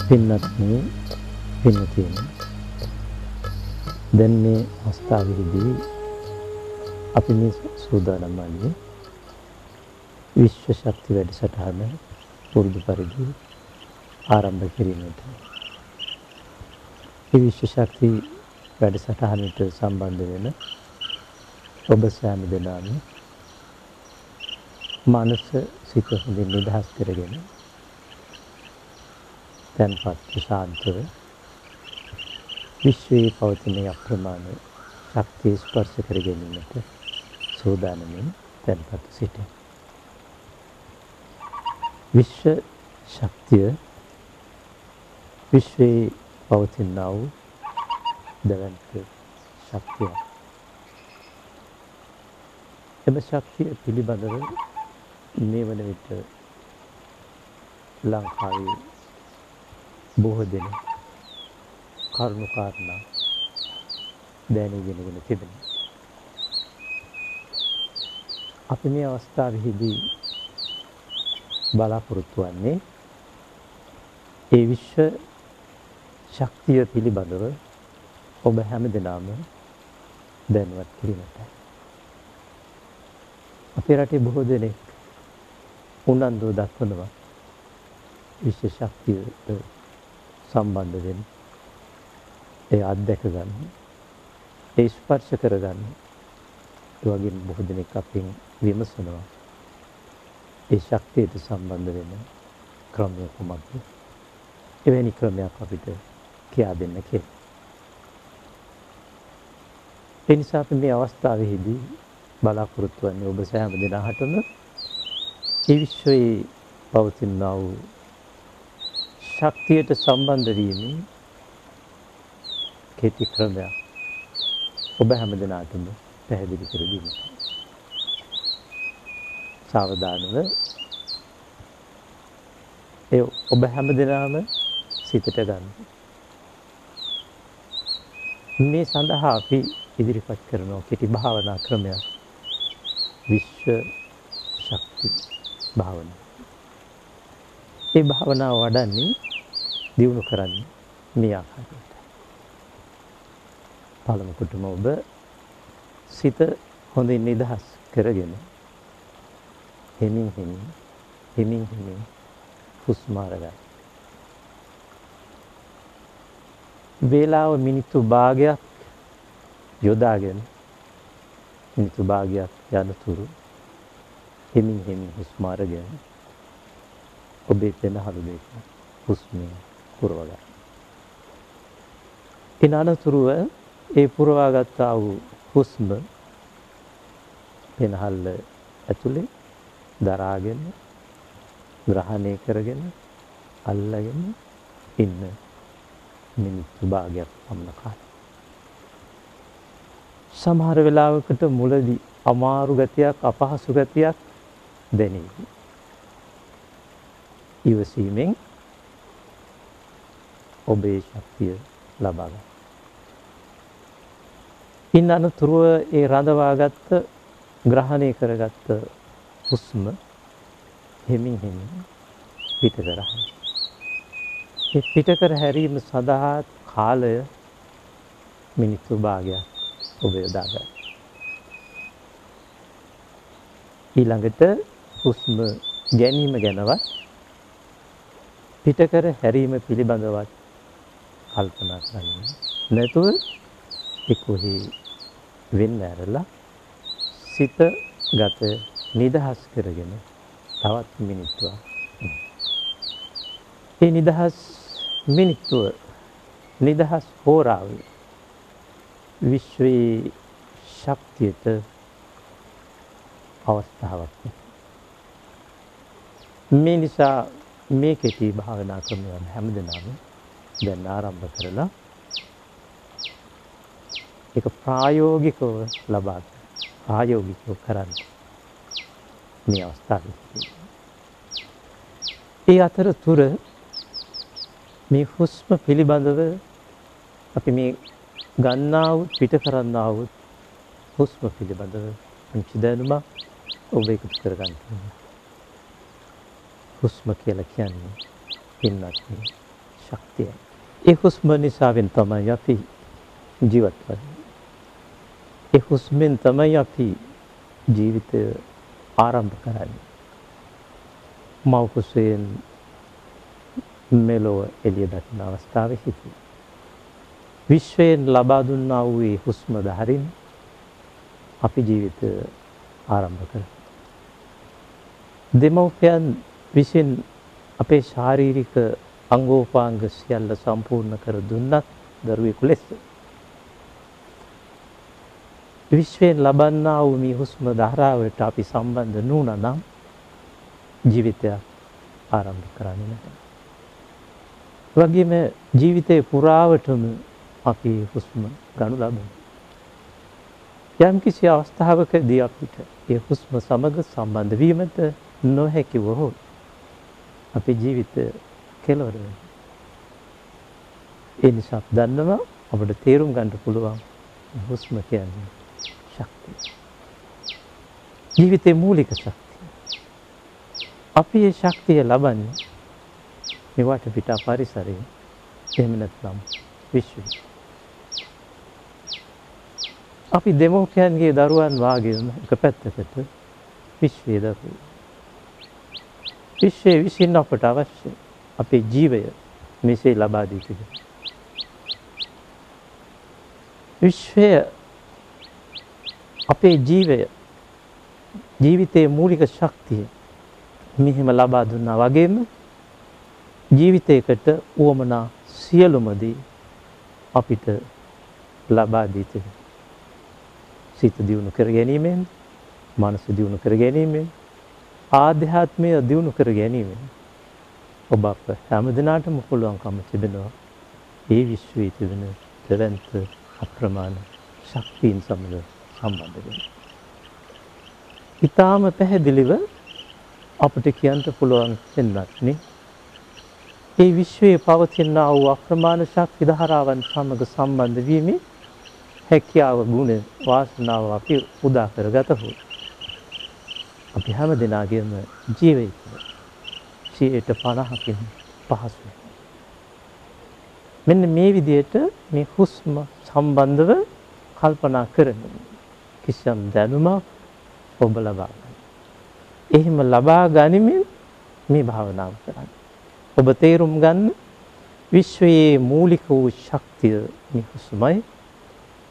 පින්නත්නි පින්නතියන දැන් මේ අවස්ථාවේදී අපි මේ සූදානම් වන්නේ විශ්ව ශක්ති වැඩසටහන පුරුදු පරිදි ආරම්භ කිරීමට. මේ විශ්ව ශක්ති වැඩසටහනට සම්බන්ධ වෙන ඔබ සෑම දෙනාම මානස සිත හොඳින් නිදහස් කරගෙන තැන්පත් ශාන්තව විශ්වයේ පවතින අප්‍රමාණ ශක්තිය ස්පර්ශ කර ගැනීමට සූදානමින් තැන්පත් සිටින. විශ්ව ශක්තිය විශ්වයේ පවතිනා වූ දවන්ත ශක්තිය. එම ශක්තිය පිළිබඳව මේ වන විට ලංකාවේ බොහෝ දෙනෙක් කරුණු කාරණා දැනගෙන තිබෙනවා. අපි මේ අවස්ථාවේදී බලාපොරොත්තු වන්නේ ඒ විශ්ව ශක්තිය පිළිබඳව ඔබ හැම දෙනාම දැනුවත් කිරීමටයි. අපේ රටේ බොහෝ දෙනෙක් උනන්දුව දක්වනවා විශ්ව ශක්තියට සම්බන්ධ වෙන ඒ අත්දැක ගන්න, ඒ ස්පර්ශ කර ගන්න. ඒ වගේම බොහෝ දෙනෙක් අපෙන් විමසනවා ඒ ශක්තියට සම්බන්ධ වෙන ක්‍රමය කුමක්ද? එවැනි ක්‍රමයක් අපිට කියා දෙන්න කියලා. ඒ නිසා අපි මේ අවස්ථාවේදී බලාපොරොත්තු වෙන්නේ ඔබ සෑම දෙනාටම ඒ විශ්වයේ පවතිනා වූ ශක්තියට සම්බන්ධ වීමේ කෙටි ක්‍රමයක් ඔබ හැම දෙනාටම පැහැදිලි කර දීමට. සාවධානව ඒ ඔබ හැම දෙනාම සිතට ගන්න. මේ සඳහා අපි ඉදිරිපත් කරන කෙටි භාවනා ක්‍රමයක් විශ්ව ශක්ති භාවනාව. ඒ භාවනාව වඩන්නේ දියුණු කරන්නේ මේ ආකාරයට. පළමු කොටම ඔබ සිත හොඳින් නිදහස් කරගෙන හිමින් හුස්ම අරගන්න. වේලාව මිනිත්තු භාගයක් යොදාගෙන මිනිත්තු භාගයක් යනතුරු හිමින් හුස්ම අරගෙන ඔබේ පෙනහළු දෙක හුස්මෙන් පුරව ගන්න. ඉන් අනතුරුව ඒ පුරවාගත් වූ හුස්ම පෙනහල්ල ඇතුලේ දරාගෙන ග්‍රහණය කරගෙන අල්ලගෙන ඉන්න මිනිත්තු භාගයක් පමණ කාලය. සමහර වෙලාවකට මුලදී අමාරු ගතියක් අපහසු ගතියක් දැනේ. ඉවසීමෙන් ඔබේ ශක්තිය ලබා ගන්න. ඉන් අනතුරුව ඒ රඳවාගත්ත ග්‍රහණය කරගත්ත හුස්ම හිමින් පිට කරහන්. ඒ පිට කර හැරීම සඳහා කාලය මිනිත්තු භාගයක් ඔබ යොදා ගන්න. ඊළඟට හුස්ම ගැනීම ගැනවත් පිට කර හැරීම පිළිබඳවත් කල්පනා කරන්න. නැතුව එක්කොහි වෙන්න ඇරලා සිත ගත නිදහස් කරගෙන තවත් මිනිත්තුවක්. ඒ නිදහස් මිනිත්තුව නිදහස් හෝරාවේ විශ්වයේ ශක්තියට අවස්ථාවක්. මේ නිසා මේ කෙටි භාවනා ක්‍රමයන් හැමදෙනාම දැන් ආරම්භ කරලා ඒක ප්‍රායෝගිකව ලබා ප්‍රායෝගිකව කරන්න මේ අවස්ථාවේදී. ඒ අතරතුර මේ හුස්ම පිළිබඳව අපි මේ ගන්නා වූ පිට කරන්නා වූ හුස්ම පිළිබඳව පුංචි දැනුමක් ඔබ එකතු කරගන්න. හුස්ම කියලා කියන්නේ පින්නත් ශක්තිය. ඒ හුස්ම නිසාවෙන් තමයි අපි ජීවත් වෙන්නේ. ඒ හුස්මෙන් තමයි අපි ජීවිතය ආරම්භ කරන්නේ. මව් කුසයෙන් මෙලොව එළිය දකින අවස්ථාවේ සිටි. විශ්වයෙන් ලබා දුන්නා වූ ඒ හුස්ම ධාරින් අපි ජීවිතය ආරම්භ කරනවා. දෙමව්පියන් විසින් අපේ ශාරීරික අංගෝපාංග සියල්ල සම්පූර්ණ කර දුන්නත් දරුවෙකු ලෙස විශ්වයෙන් ලබන්නා වූ මේ හුස්ම ධාරාවට අපි සම්බන්ධ නුණා නම් ජීවිතය ආරම්භ කරන්නේ නැහැ. වගේම ජීවිතේ පුරාවටම අපි හුස්ම ගනු ලබනවා. යම් කිසි අවස්ථාවකදී අපිට ඒ හුස්ම සමග සම්බන්ධ වීමට නොහැකි වුවහොත් අපේ ජීවිතය කෙලවර වෙනවා. ඒ නිසා දන්නවා අපිට තේරුම් ගන්න පුළුවන් හුස්ම කියන්නේ ශක්තිය. ජීවිතේ මූලික ශක්තිය. අපි මේ ශක්තිය ලබන්නේ මේවට පිට පරිසරයෙන් එහෙම නැත්නම් විශ්වයෙන්. අපි දෙමෝපියන්ගේ දරුවන් වාගේම එක පැත්තකට විශ්වයේ දරුවෝ. විශ්වයේ විසින් අපට අවශ්‍ය අපේ ජීවය මෙසේ ලබා දී තිබෙනවා. විශ්වය අපේ ජීවිතයේ මූලික ශක්තිය මෙහෙම ලබා දුන්නා වගේම ජීවිතයකට උවමනා සියලුම දේ අපිට ලබා දී තිබෙනවා. සිත දියුණු කර ගැනීමෙන්, මනස දියුණු කර ගැනීමෙන්, ආධ්‍යාත්මය දියුණු කර ගැනීමෙන් ඔබ අප හැමදිනාටම පුළුවන්කම තිබෙනවා ඒ විශ්වයේ තිබෙන දෙවන්ත අප්‍රමාණ ශක්තියින් සමග සම්බන්ධ වෙන්න. ඊටාම පැහැදිලිව අපිට කියන්න පුළුවන් වෙනත්නේ ඒ විශ්වයේ පවතින වූ අප්‍රමාණ ශක්ති ධාරාවන් සමග සම්බන්ධ වීමේ හැකියාව, ගුණ, වාසනාව අපි උදා කරගතහොත් අපි හැම දෙනාගේම ජීවිතය 50%කින් පහසුයි. මෙන්න මේ විදිහට මේ හුස්ම සම්බන්ධව කල්පනා කරමින් කිසියම් දැනුමක් ඔබ ලබා ගන්න. එහෙම ලබා ගනිමින් මේ භාවනාව කරන්න. ඔබ තේරුම් ගන්න විශ්වයේ මූලික වූ ශක්තිය මේ හුස්මයි.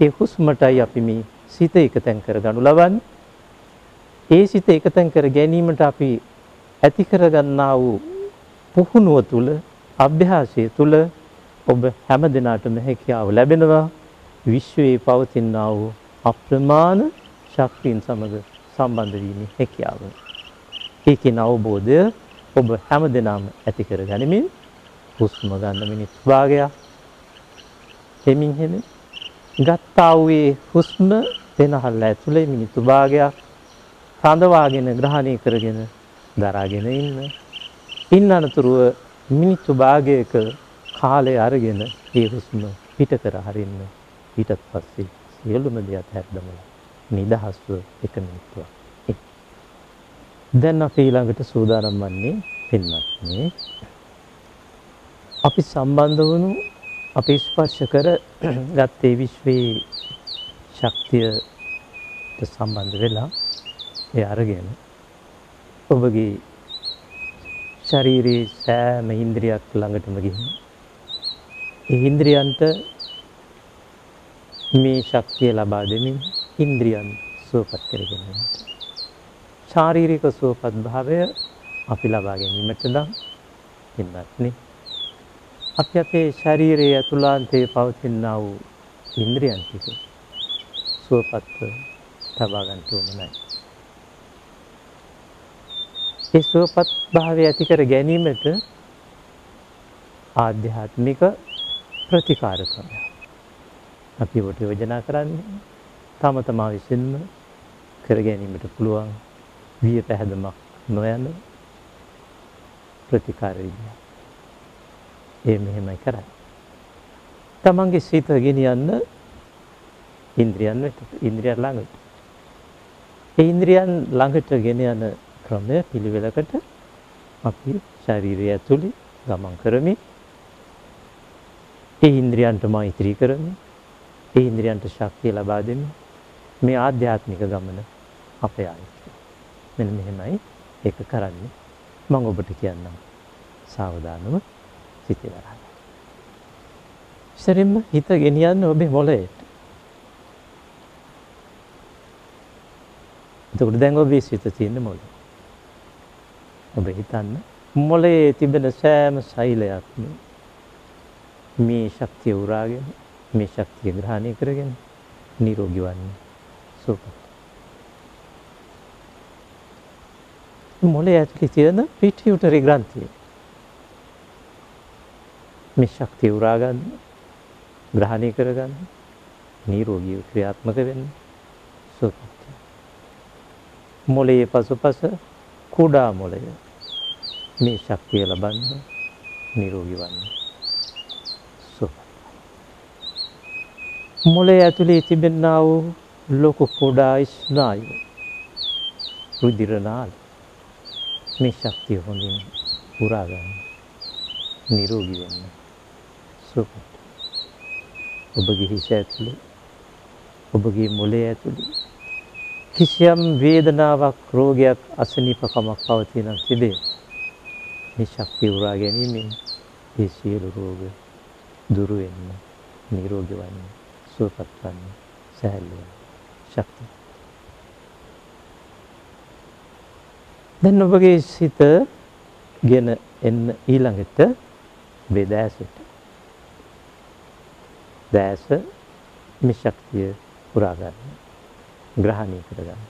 ඒ හුස්මටයි අපි මේ සිත එකතෙන් කරගනු ලබන්නේ. ඒ සිත එකතෙන් කර ගැනීමට අපි ඇති කරගන්නා වූ පුහුණුව තුල අභ්‍යාසය තුල ඔබ හැම දිනකටම හැකියාව ලැබෙනවා විශ්වයේ පවතිනා වූ අප්‍රමාණ ශක්තියින් සමග සම්බන්ධ වීමේ හැකියාව. ඒකේ අවබෝධය ඔබ හැම දිනම ඇති කරගනිමින් හුස්ම ගන්න මිනිත්තු භාගයක් දෙමින් හැමින් ගත්තා වූ හුස්ම වෙනහල්ල ඇතුලේ මිනිත්තු භාගයක් සඳවාගෙන ග්‍රහණය කරගෙන දරාගෙන ඉන්න අනතුරුව මිනිත්තු භාගයක කාලය අරගෙන ඒ හුස්ම පිට කර හරින්න. ඊටත් පස්සේ සියලුම දේ අත්හැරදමලා නිදහස්ව එක මිනිත්තුවක්. දැන් අපි ඊළඟට සූදානම් වන්නේ පින්වත්නි අපි සම්බන්ධ වුණු අපි ස්පර්ශ කර ගත්තේ විශ්වයේ ශක්තියට සම්බන්ධ වෙලා ඒ අරගෙන ඔබගේ ශරීරයේ සෑම ඉන්ද්‍රියක් ළඟටම ගිහින් ඒ ඉන්ද්‍රියන්ට මේ ශක්තිය ලබා දෙමින් ඉන්ද්‍රියන් සුවපත් කරගෙන යන්න. ශාරීරික සුවපත් භාවය අපි ලබා ගැනීමට නම් ඉන්නත්නේ අපි අපේ ශරීරයේ අතුලාන්තයේ පවතිනා වූ ඉන්ද්‍රියන් ටික සුවපත්ව තබා ගන්න ඕනේ. ඒ සුවපත් භාවය ඇති කර ගැනීමට ආධ්‍යාත්මික ප්‍රතිකාර ක්‍රමයක් අපි වට යෝජනා කරන්නේ තම තමා විසින්ම කර ගැනීමට පුළුවන් විය පැහැදමක් නොයන ප්‍රතිකාර විද්‍යාව. ඒ මෙහෙමයි කරන්නේ. තමන්ගේ සිත ගෙනියන්න ඉන්ද්‍රියන් වෙත ඉන්ද්‍රියන් ළඟට. ඒ ඉන්ද්‍රියන් ළඟට ගෙන යන ක්‍රමය පිළිවෙලකට අපි ශරීරය ඇතුලේ ගමන් කරමින් ඒ ඉන්ද්‍රියන්ට මෛත්‍රී කරමින් ඒ ඉන්ද්‍රියන්ට ශක්තිය ලබා දෙමින් මේ ආධ්‍යාත්මික ගමන අපේ ආයතන. මෙන්න මෙහෙමයි ඒක කරන්නේ. මම ඔබට කියන්නම් සාවධානව සිතේ වරහන්. ඉස්සරින්ම හිත ගෙනියන්න ඔබේ මොළයට. එතකොට දැන් ඔබේ සිත තියෙන මොළේ. ඔබ හිතන්න මොළයේ තිබෙන සෑම සෛලයක්ම මේ ශක්තිය උරාගෙන මේ ශක්තිය ග්‍රහණය කරගෙන නිරෝගී වන්නේ සුවපත්. මොළයේ ඇතුලේ තියෙන පිටියුටරි ග්‍රන්ථිය මේ ශක්තිය උරා ගන්න ග්‍රහණය කරගන්න නිරෝගීව ක්‍රියාත්මක වෙන්න සුවපත්. මොළයේ පසුපස කුඩා මොළය මේ ශක්තිය ලබන්න නිරෝගී වන්න සුවපත්. මොළයේ ඇතුලේ තිබෙනා වූ ලොකු කුඩා ස්නායු රුධිර නාල මේ ශක්තිය හොඳින් උරා ගන්න නිරෝගී වෙන්න සුවපත්. ඔබගේ හිස ඇතුලේ ඔබගේ මොළයේ ඇතුලේ කිසියම් වේදනාවක් රෝගයක් අසනීපකමක් පවතින තිබේ. මේ ශක්තිය උරා ගැනීමෙන් ඒ සියලු රෝග දුරු වෙන්න නිරෝගී වන්න සුවපත් වන්න සැහැල්ලු වෙන්න ශක්තිය. දැන් ඔබගේ සිත ගෙන එන්න ඊළඟට වේදෑසට. දැස මේ ශක්තිය උරා ගන්න ග්‍රහණය කරගන්න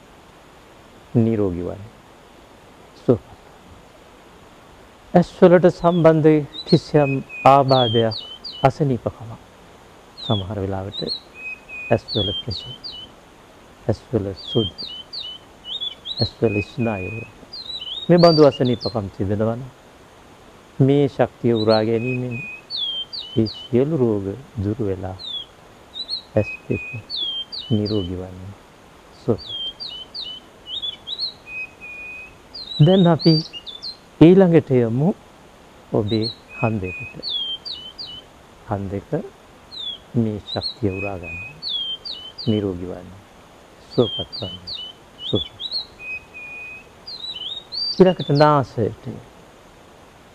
නිරෝගී වන්න සුවපත්. ඇස්වලට සම්බන්ධ කිසියම් ආබාධයක් අසනීපකමක් සමහර වෙලාවට ඇස්වල ප්‍රශ්න ඇස්වල සුද් ඇස්වල ස්නායු මේ බඳු අසනීපකම් තිබෙනවා නම් මේ ශක්තිය උරා ගැනීමෙන් ඒ සියලු රෝග දුරු වෙලා ඇස් දෙක නිරෝගී වන්න සුවපත්. දැන් අපි ඊළඟට යමු ඔබේ හන්දේකට. හන්දේක මේ ශක්තිය උරා ගන්න. නිරෝගී වන්න. සුවපත් වන්න. සුවපත්. ඊළඟට නාසයට.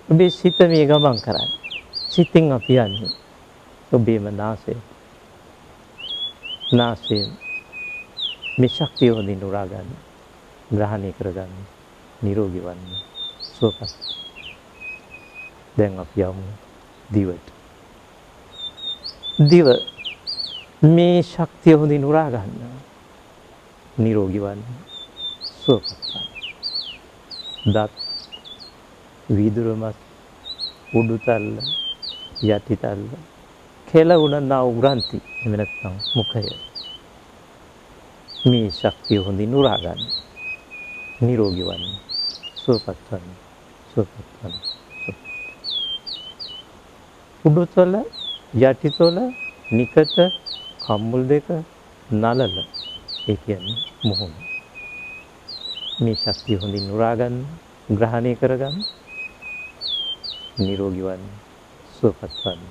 ඔබේ සිත මේ ගමන් කරන්නේ. සිතින් අපි යන්නේ. ඔබේම නාසය. නාසයෙන් මේ ශක්තිය හොඳින් උරා ගන්න. ග්‍රහණය කරගන්න. නිරෝගී වන්න. සුවපත්. දැන් අපි යමු දිවට. දිව මේ ශක්තිය හොඳින් උරා ගන්න. නිරෝගී වන්න. සුවපත් වන්න. දත් වීදුරුමත් උඩුතල්ල යටිතල්ල කෙල උනනා උග්‍රන්ති එහෙම නැත්නම් මුඛය මේ ශක්තිය හොඳින් උරා ගන්න. නිරෝගී වන්න. සුවපත් වන්න. සුවපත් වන්න. උඩුතල යටිතල නිකත කම්මුල් දෙක නලල ඒ කියන්නේ මොහොන මේ ශක්තිය හොඳින් උරා ගන්න. ග්‍රහණය කරගන්න. නිරෝගී වන්න. සුවපත් වන්න.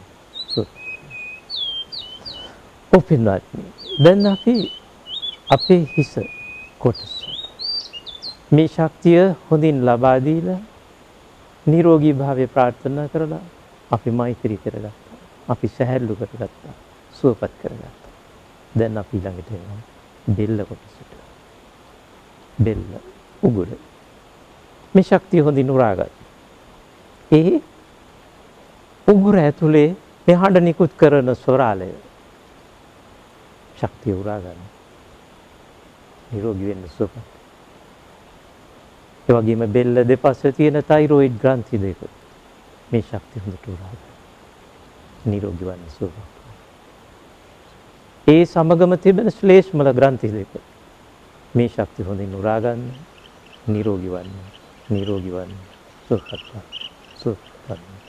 ඔපින්වත්නි දැන් අපි අපේ හිස කොටස මේ ශක්තිය හොඳින් ලබා දීලා නිරෝගී භාවය ප්‍රාර්ථනා කරලා අපි මෛත්‍රී කරගත්තා. අපි සැහැල්ලු කරගත්තා. සුවපත් කරගත්තා. දැන් අපි ළඟට එනවා බෙල්ල කොටසට. බෙල්ල උගුර මේ ශක්තිය හොඳින් උරා ගන්න. ඒ උගුර ඇතුලේ මේ හඬ නිකුත් කරන ස්වරාලය ශක්තිය උරා ගන්න. නිරෝගී වෙන්න සුවපත්. ඒ වගේම බෙල්ල දෙපස්සේ තියෙන තයිරොයිඩ් ග්‍රන්ථි දෙක මේ ශක්තිය හොඳට උරා ගන්න. නිරෝගී වන්න සුවපත්. ඒ සමගම තිබෙන ශ්ලේෂ්මල ග්‍රන්ථි දෙක මේ ශක්තිය හොඳින් උරා ගන්න. නිරෝගී වන්න. නිරෝගී වන්න. සුවපත් වන්න. සුවපත් වන්න.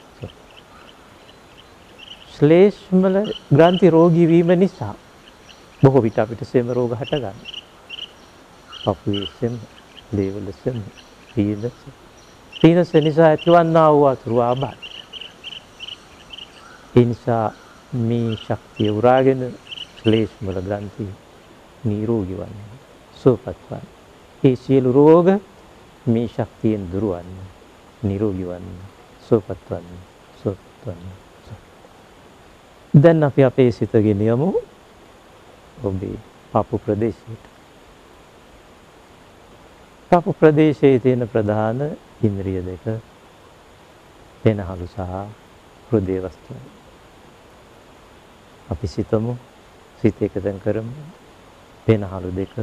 ශ්ලේෂ්මල ග්‍රන්ථි රෝගී වීම නිසා බොහෝ විට අපිට සෙම රෝග හට ගන්නවා. පපුවේ සෙම, ලේවල සෙම, පීනස නිසා ඇතිවන්නා වූ අතුරු ආබාධ. ඒ නිසා මේ ශක්තිය උරාගෙන ශ්ලේෂ්මල ග්‍රන්ථි නිරෝගී වන්න. සුවපත් වන්න. ඒ සියලු රෝග මේ ශක්තියෙන් දුරවන්න. නිරෝගී වන්න. සුවපත් වන්න. සුවපත් වන්න. දැන් අපි අපේ සිත ගෙනියමු ඔබේ පපු ප්‍රදේශයට. පපු ප්‍රදේශයේ තියෙන ප්‍රධාන ඉන්ද්‍රිය දෙක පෙනහළු සහ හෘදය වස්තුව. අපි සිතමු සිත එකතෙන් කරමු පෙනහළු දෙක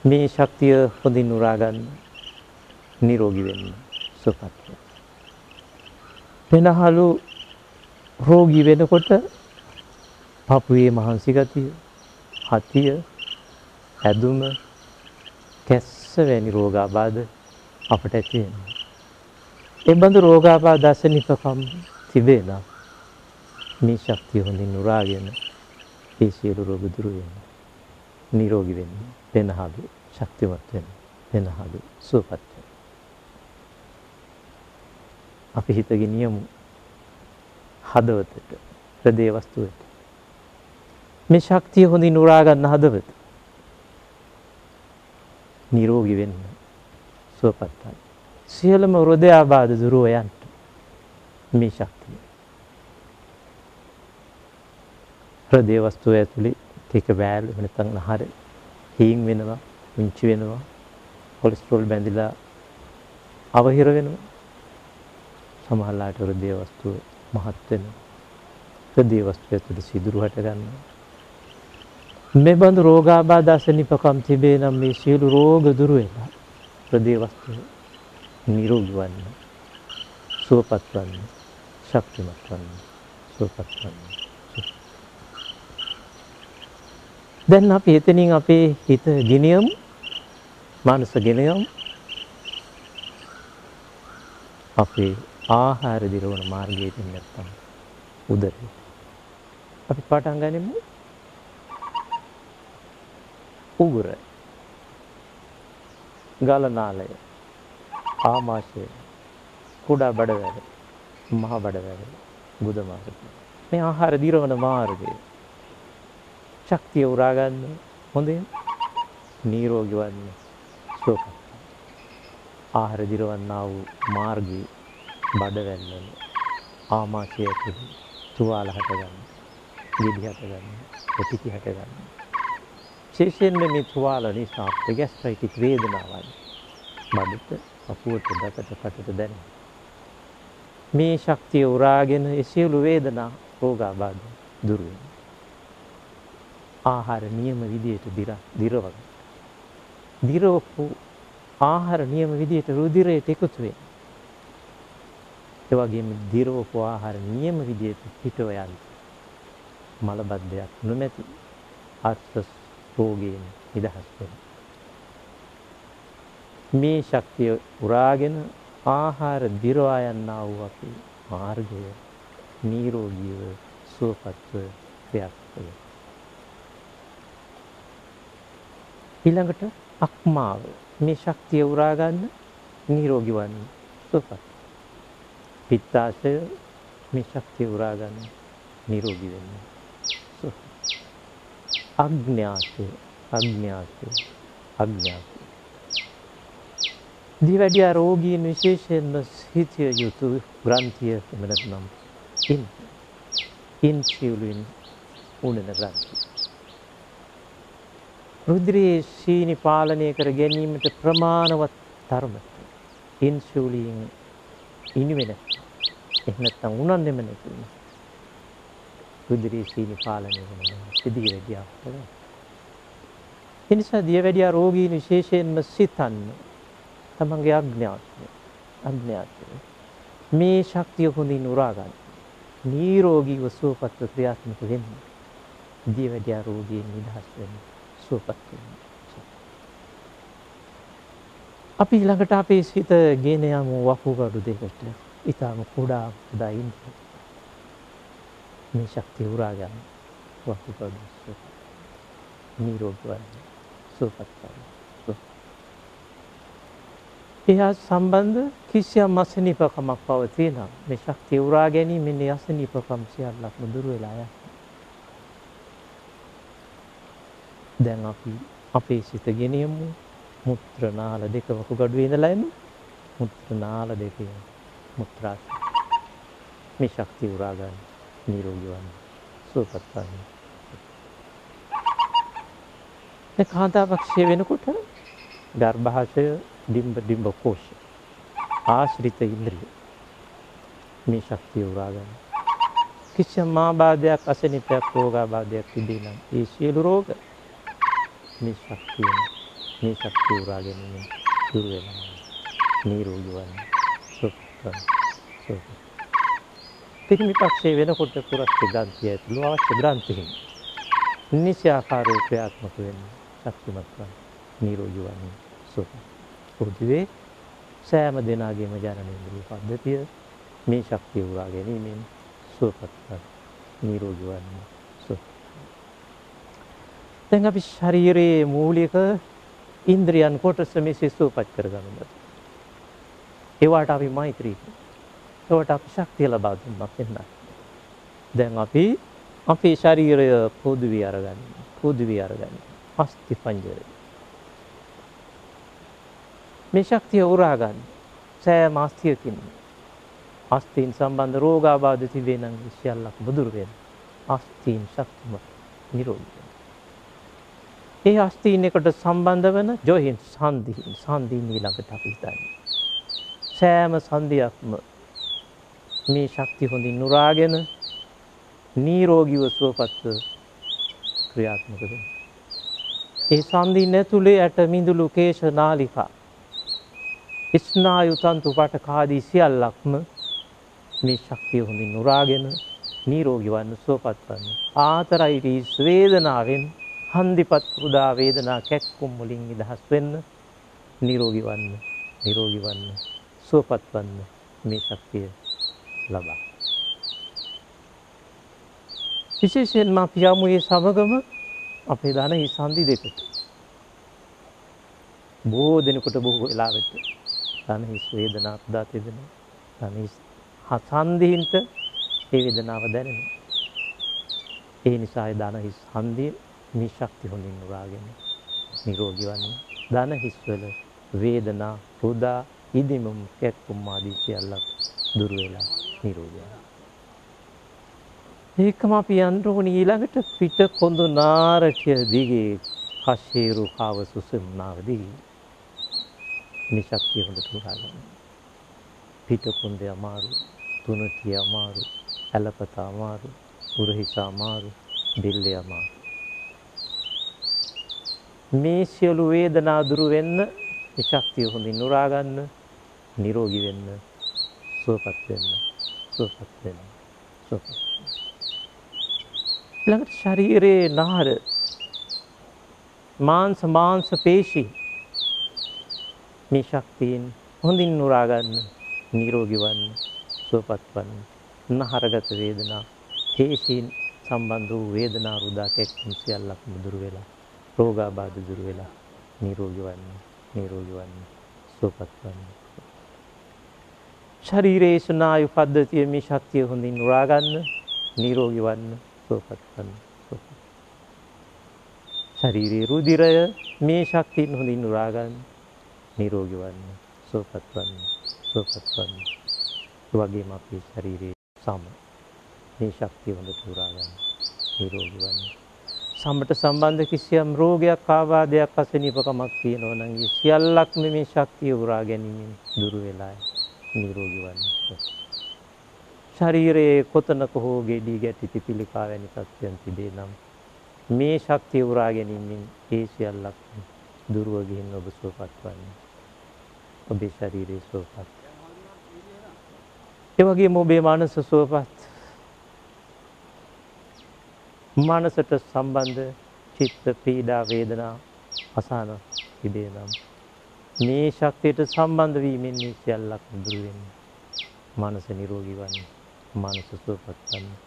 මේ ශක්තිය හොඳින් උරා ගන්න. නිරෝගී වෙන්න. සුවපත් වෙන්න. පෙනහළු රෝගී වෙනකොට පපුවේ මහන්සි ගතිය, හතිය, ඇදුම, කැස්ස වැනි රෝගාබාධ අපට ඇති වෙනවා. ඒ බඳු රෝගාබාධ අසනීපකම් තිබේ නම් මේ ශක්තිය හොඳින් උරාගෙන ඒ සියලු රෝග දුරු වෙනවා. නිරෝගී වෙන්න. පෙනහළු ශක්තිමත් වෙන්න. පෙනහළු සුවපත් වෙන්න. අපි හිත ගෙනියමු හදවතට, හෘදය වස්තුවට. මේ ශක්තිය හොඳින් උරා ගන්න හදවත. නිරෝගී වෙන්න. සුවපත් වන්න. සියලුම හෘදයාබාධ දුරව යන්න මේ ශක්තිය. හෘදය වස්තුව ඇතුලේ ටික බෑල් වෙනතන් නහර හීන් වෙනවා, උංචි වෙනවා, කොලෙස්ටරෝල් බැඳිලා අවහිර වෙනවා. සමහරලාට හෘදය වස්තුව මහත් වෙනවා. හෘදය වස්තුව ඇතුලේ සිදුරු හට ගන්නවා. මේ බඳු රෝගාබාධ අසනීපකම් තිබේ නම් මේ සියලු රෝග දුරු වෙලා හෘදය වස්තුව නිරෝගී වන්න. සුවපත් වන්න. ශක්තිමත් වන්න. සුවපත් වන්න. දැන් අපි එතනින් අපේ හිත ගෙනියමු. මනස ගෙනියමු. අපේ ආහාර දිරවන මාර්ගයට නැත්තම් උදරේ. අපි පටන් ගනිමු. උගුර. ගලනාලය. ආමාශය, කුඩා බඩවැල, මහ බඩවැල, ගුද මාර්ගය. මේ ආහාර දිරවන මාර්ගය. ශක්තිය උරා ගන්න හොඳින් නිරෝගී වන්න සුවපත්. ආහාර දිරවන්නා වූ මාර්ගයේ බඩවැල් වල ආමාශය ඇතුළේ තුවාල හට ගන්න, ගෙඩි හට ගන්න, පිටි හට ගන්න. විශේෂයෙන්ම මේ තුවාල නිසා ගෑස්ට්‍රයිටික් වේදනාවයි බඩට, අපුවට, දතට, කටට දැනෙන. මේ ශක්තිය උරාගෙන ඒ සියලු වේදනා රෝගාබාධ දුරු වෙනවා. ආහාර නියම විදියට දිරවගන්න. දිරවපු ආහාර නියම විදියට රුධිරයට එකතු වෙනවා. ඒ වගේම දිරවපු ආහාර නියම විදියට පිටව යන මලබද්ධයක් නොමැති ආර්ථස් රෝගයෙන් නිදහස් වෙනවා. මේ ශක්තිය උරාගෙන ආහාර දිරවා යන්නා වූ අපේ මාර්ගය නිරෝගීව සුවපත්ව ක්‍රියාත්මක වෙනවා. ඊළඟට අක්මාව මේ ශක්තිය උරා ගන්න නිරෝගී වන්න සුවපත්. පිත්තාශය මේ ශක්තිය උරා ගන්න නිරෝගී වෙන්න සුවපත්. අග්න්‍යාශය දිවැඩියා රෝගීන් විශේෂයෙන්ම සිතිය යුතු ග්‍රන්ථිය එම නැත්නම් ඉන්සියුලින් උණන ග්‍රන්ථිය. රුධිරයේ සීනි පාලනය කර ගැනීමට ප්‍රමාණවත් තරමට ඉන්සියුලින් ඉනිවෙන එහෙම නැත්නම් උනන්නෙම නැතුව රුධිරයේ සීනි පාලනය වෙනවා දියවැඩියාට. ඒ නිසා දියවැඩියා රෝගීන් විශේෂයෙන්ම සිතන්න තමන්ගේ අඥාතය මේ ශක්තිය හොඳින් උරා ගන්න. නිරෝගීව සුවපත්ව ක්‍රියාත්මක වෙන්න. දියවැඩියා රෝගීන් නිදහස් වෙන්න සුවපත් වෙන්න. අපි ළඟට අපේ සිත ගෙන යමු වකුගඩු දෙකට. ඊටම කුඩා ඉන්න. මේ ශක්තිය උරා ගන්න. වකුගඩු නිරෝගී වන්න සුවපත් වෙන්න. එහා සම්බන්ධ කිසියම් අසනීපකමක් පවතිනවා. මේ ශක්තිය උරා ගැනීමෙන් අසනීපකම් සියල්ලක්ම දුර වෙලා යනවා. දැන් අපි අපේ සිත ගෙනියමු මුත්‍ර නාල දෙක වකුගඩුවේ ඉඳලා එමු. මුත්‍ර නාල දෙකේ මුත්‍රා මේ ශක්තිය උරා ගන්න නිරෝගී වන්න සුවපත් වන්න. මේ කාන්තාවක්ෂය වෙනකොට ගර්භාෂය ඩිම්බ කෝෂ ආශ්‍රිත ඉන්ද්‍රිය මේ ශක්තිය උරා ගන්න. කිසියම් ආබාධයක් අසනීපයක් රෝගාබාධයක් තිබේ නම් ඒ සියලු රෝග මේ ශක්තිය උරා ගැනීම දුර වෙනවා. නිරෝගී වන්න සුවපත්. පිරිමි පක්ෂයේ වෙනකොට පුරස්ති ග්‍රන්ථිය ඇතුළු අවශ්‍ය ග්‍රන්ථිහින් නිශ්‍යාකාරව ක්‍රියාත්මක වෙන්න ශක්තිමත් වන්න නිරෝගී වන්න සුවපත්. පොදුවේ සෑම දෙනාගේම ජනනේන්ද්‍රිය පද්ධතිය මේ ශක්තිය උරා ගැනීමෙන් සුවපත් වන්න නිරෝගී වන්න සුවපත්. දැන් අපි ශරීරයේ මූලික ඉන්ද්‍රියන් කොටස මෙසේ සුවපත් කරගන්නවා. ඒවට අපි මෛත්‍රී ඒවට අපි ශක්තිය ලබා දුන්නා වෙනවා. දැන් අපි අපේ ශරීරය පොදුවේ අරගන්න. අස්ථි පංජරය මේ ශක්තිය උරා ගන්න. සෑම අස්ථියකින් අස්ථීන් සම්බන්ධ රෝගාබාධ තිබේ නම් සියල්ලක්ම දුර වෙනවා. අස්ථීන් ශක්තිමත් නිරෝගී. ඒ අස්ථීන් එකට සම්බන්ධ වෙන ජොයින් සංදීන් ඊළඟට අපි හිතන්නේ. සෑම සංදියක්ම මේ ශක්තිය හොඳින් උරාගෙන නිරෝගීව සුවපත්ව ක්‍රියාත්මක වෙනවා. ඒ සංදීන් ඇතුලේ ඇට මිදුළු කේශ නාලිකා ස්නායු තන්තු පටකාදී සියල්ලක්ම මේ ශක්තිය හොඳින් උරාගෙන නිරෝගී වන්න සුවපත් වන්න. ආතරයිටිස් වේදනාවෙන් හන්දිපත් උදා වේදනා කැක්කුම් වලින් නිදහස් වෙන්න නිරෝගී වන්න සුවපත් වන්න මේ ශක්තිය ලබා. විශේෂයෙන්ම අපි යමු මේ සමගම අපේ ධනහි සංදි දෙකට. බොහෝ දෙනෙකුට බොහෝ වෙලාවට ධන හිස් වේදනාවක් දා තිබෙනවා. ධන හිස් සංදීන්ට ඒ වේදනාව දැනෙනවා. ඒ නිසා ඒ ධන හිස් සංදී මේ ශක්තිය හොඳින් උරාගෙන නිරෝගී වන්නේ. ධන හිස් වල වේදනා පුදා ඉදිමුම් කැක්කුම් ආදී සියල්ලක් දුර වෙලා නිරෝගී වෙනවා. ඒකම අපි යන්න ඕනේ ඊළඟට පිට කොඳු නාරටිය දිගේ කෂේරු කාව සුසුම්නාව දිගේ මේ ශක්තිය හොඳට උරාගන්න. පිට කොඳේ අමාරු, තුනටිය අමාරු, ඇලපත අමාරු, උරහිස අමාරු, බිල්ලේ අමාරු. මේ සියලු වේදනා දුරු වෙන්න මේ ශක්තිය හොඳින් උරා ගන්න, නිරෝගී වෙන්න, සුවපත් වෙන්න, සුවපත් වෙන්න, සුවපත් වෙන්න. ළඟට ශරීරයේ නහර මාංශ පේශි මේ ශක්තියෙන් හොඳින් උරා ගන්න, නිරෝගී වන්න, සුවපත් වන්න. නහරගත වේදනා, පේශීන් සම්බන්ධ වූ වේදනා රුදා කැක්කුම් සියල්ලක්ම දුරු වෙලා, රෝගාබාධ දුරු වෙලා, නිරෝගී වන්න, නිරෝගී වන්න, සුවපත් වන්න. ශරීරයේ ස්නායු පද්ධතිය මේ ශක්තිය හොඳින් උරා ගන්න, නිරෝගී වන්න, සුවපත් වන්න, සුවපත්. ශරීරයේ රුධිරය මේ ශක්තියෙන් හොඳින් උරා ගන්න, නිරෝගී වන්න, සුවපත් වන්න, සුවපත් වන්න. ඒ වගේම අපේ ශරීරයේ සම මේ ශක්තිය හොඳට උරා ගන්න, නිරෝගී වන්න. සමට සම්බන්ධ කිසියම් රෝගයක්, ආබාධයක්, අසනීපකමක් තියෙනවා නම් ඒ සියල්ලක්ම මේ ශක්තිය උරා ගැනීමෙන් දුරු වෙලා නිරෝගී වන්න. ශරීරයේ කොතනක හෝ ගෙඩි ගැටි පිපිලිකා වැනි තත්ත්වයන් තිබේ නම් මේ ශක්තිය උරා ගැනීමෙන් ඒ සියල්ලක්ම දුරව ගිහින් ඔබ සුවපත් වන්න. ඔබේ ශරීරයේ සුවපත්. ඒ වගේම ඔබේ මනස සුවපත්. මනසට සම්බන්ධ චිත්ත පීඩා වේදනා අසහන තිබේ නම් මේ ශක්තියට සම්බන්ධ වීමෙන් මේ සියල්ලක් දුරු වෙන්නේ. මනස නිරෝගී වන්නේ, මනස සුවපත් වන්නේ,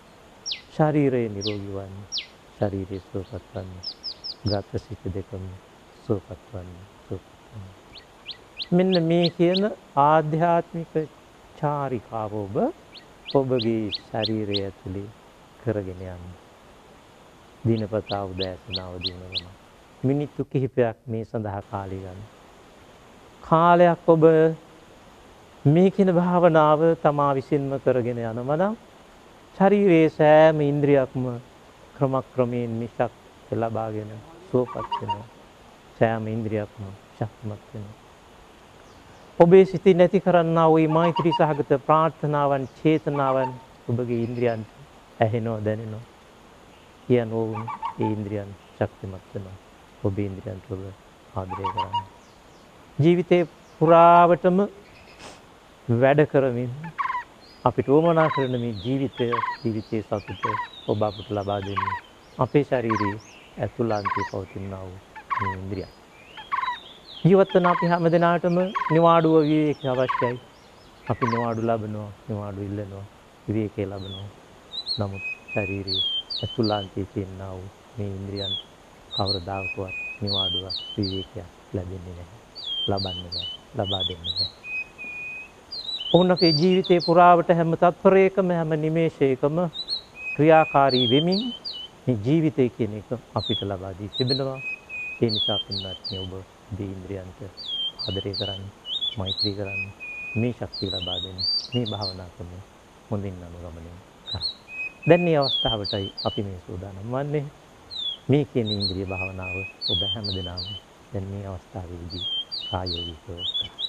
ශරීරය නිරෝගී වන්නේ, ශරීරය සුවපත් වන්නේ, ගත සිත දෙකම සුවපත් වන්නේ, සුවපත් වන්නේ. මෙන්න මේ කියන ආධ්‍යාත්මික චාරිකාව ඔබගේ ශරීරය ඇතුලේ කරගෙන යන්න. දිනපතා උදෑසන අවදිනවම මිනිත්තු කිහිපයක් මේ සඳහා කාලය ගන්න. කාලයක් ඔබ මේ කියන භාවනාව තමා විසින්ම කරගෙන යනවා නම් ශරීරයේ සෑම ඉන්ද්‍රියක්ම ක්‍රමක්‍රමයෙන් මිසක් ලබාගෙන සුවපත් වෙනවා. සෑම ඉන්ද්‍රියක්ම ශක්තිමත් වෙනවා. ඔබේ සිතේ නැති කරන්නා වූ මෛත්‍රී සහගත ප්‍රාර්ථනාවන්, චේතනාවන් ඔබගේ ඉන්ද්‍රියන්ට ඇහෙනවා, දැනෙනවා. කියන ඕන ඒ ඉන්ද්‍රියන් ශක්තිමත් වෙනවා. ඔබේ ඉන්ද්‍රියන්ට ඔබ ආදරය කරන්න. ජීවිතේ පුරාවටම වැඩ කරමින් අපිට උවමනා කරන මේ ජීවිතයේ සතුට ඔබ අපට ලබා දෙන්නේ අපේ ශරීරයේ ඇතුළාන්තයේ පවතිනා වූ මේ ඉන්ද්‍රියන්. ජීවත් වන අපි හැම දිනාටම නිවාඩුව විවේක අවශ්‍යයි. අපි නිවාඩු ලබනවා, නිවාඩු ඉල්ලනවා, විවේකේ ලබනවා. නමුත් ශරීරයේ ඇතුළාන්තයේ තියෙනා වූ මේ ඉන්ද්‍රියන් කවරදාකවත් නිවාඩුවක් විවේකයක් ලැබෙන්නේ නැහැ. ලබන්නේ නැහැ. ලබා දෙන්නේ නැහැ. ඕනකේ ජීවිතේ පුරාවට හැම තත්පරයකම, හැම නිමේෂයකම ක්‍රියාකාරී වෙමින් මේ ජීවිතය කියන එක අපිට ලබා දී තිබෙනවා. ඒ නිසා පින්වත්නි, ඔබ මේ ඉන්ද්‍රියන්ට ආදරය කරන්න, මෛත්‍රී කරන්න, මේ ශක්තිය ලබා දෙන්න, මේ භාවනා ක්‍රම හොඳින් අනුගමනය කරන්න. දැන් මේ අවස්ථාවටයි අපි මේ සූදානම් වන්නේ. මේ කියන ඉන්ද්‍රිය භාවනාව ඔබ හැමදෙනාම දැන් මේ අවස්ථාවේදී ප්‍රායෝගිකව කරන්න.